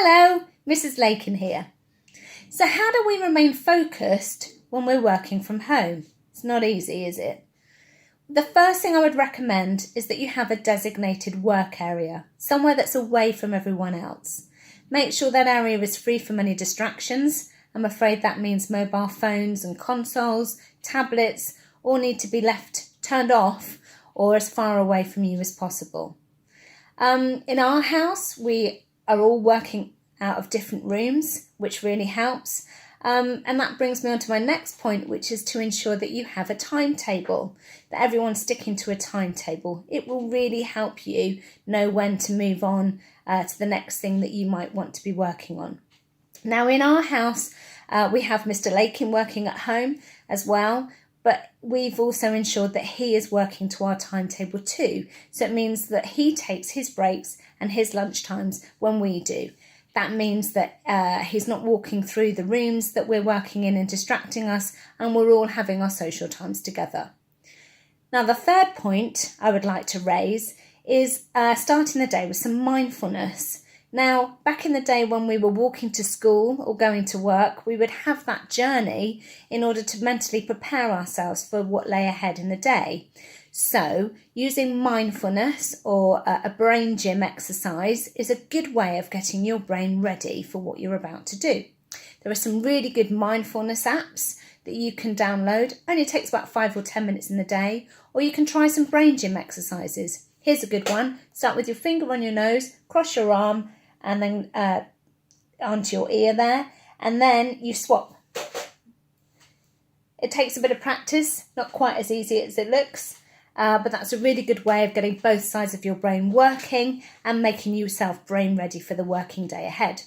Hello, Mrs. Lakin here. So how do we remain focused when we're working from home? It's not easy, is it? The first thing I would recommend is that you have a designated work area, somewhere that's away from everyone else. Make sure that area is free from any distractions. I'm afraid that means mobile phones and consoles, tablets, all need to be left turned off or as far away from you as possible. In our house, we are all working out of different rooms, which really helps. And that brings me on to my next point, which is to ensure that you have a timetable, that everyone's sticking to a timetable. It will really help you know when to move on to the next thing that you might want to be working on. Now, in our house, we have Mr. Lakin working at home as well, but we've also ensured that he is working to our timetable too. So it means that he takes his breaks and his lunch times when we do. That means that he's not walking through the rooms that we're working in and distracting us, and we're all having our social times together. Now, the third point I would like to raise is starting the day with some mindfulness. Now, back in the day when we were walking to school or going to work, we would have that journey in order to mentally prepare ourselves for what lay ahead in the day. So, using mindfulness or a brain gym exercise is a good way of getting your brain ready for what you're about to do. There are some really good mindfulness apps that you can download. Only takes about 5 or 10 minutes in the day, or you can try some brain gym exercises. Here's a good one. Start with your finger on your nose, cross your arm, and then onto your ear there, and then you swap. It takes a bit of practice, not quite as easy as it looks, but that's a really good way of getting both sides of your brain working and making yourself brain ready for the working day ahead.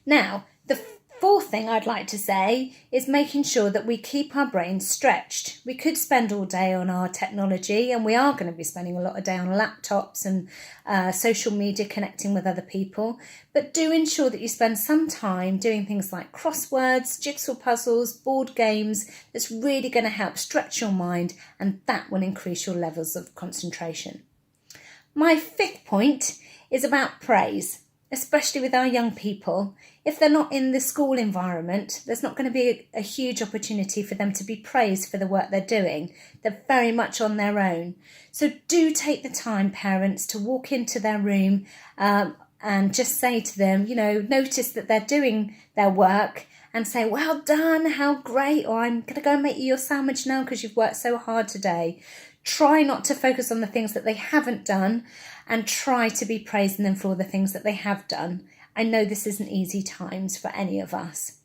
Now, the fourth thing I'd like to say is making sure that we keep our brains stretched. We could spend all day on our technology, and we are going to be spending a lot of day on laptops and social media connecting with other people, but do ensure that you spend some time doing things like crosswords, jigsaw puzzles, board games. That's really going to help stretch your mind, and that will increase your levels of concentration. My fifth point is about praise. Especially with our young people. If they're not in the school environment, there's not going to be a huge opportunity for them to be praised for the work they're doing. They're very much on their own. So do take the time, parents, to walk into their room and just say to them, notice that they're doing their work and say, well done, how great, or I'm going to go and make you your sandwich now because you've worked so hard today. Try not to focus on the things that they haven't done and try to be praising them for all the things that they have done. I know this isn't easy times for any of us.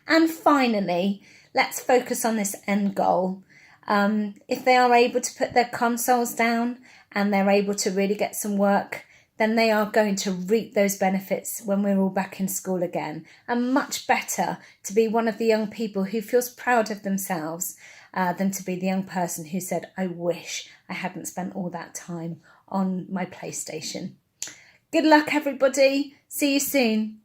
And finally, let's focus on this end goal. If they are able to put their consoles down and they're able to really get some work, then they are going to reap those benefits when we're all back in school again. And much better to be one of the young people who feels proud of themselves than to be the young person who said, I wish I hadn't spent all that time on my PlayStation. Good luck, everybody. See you soon.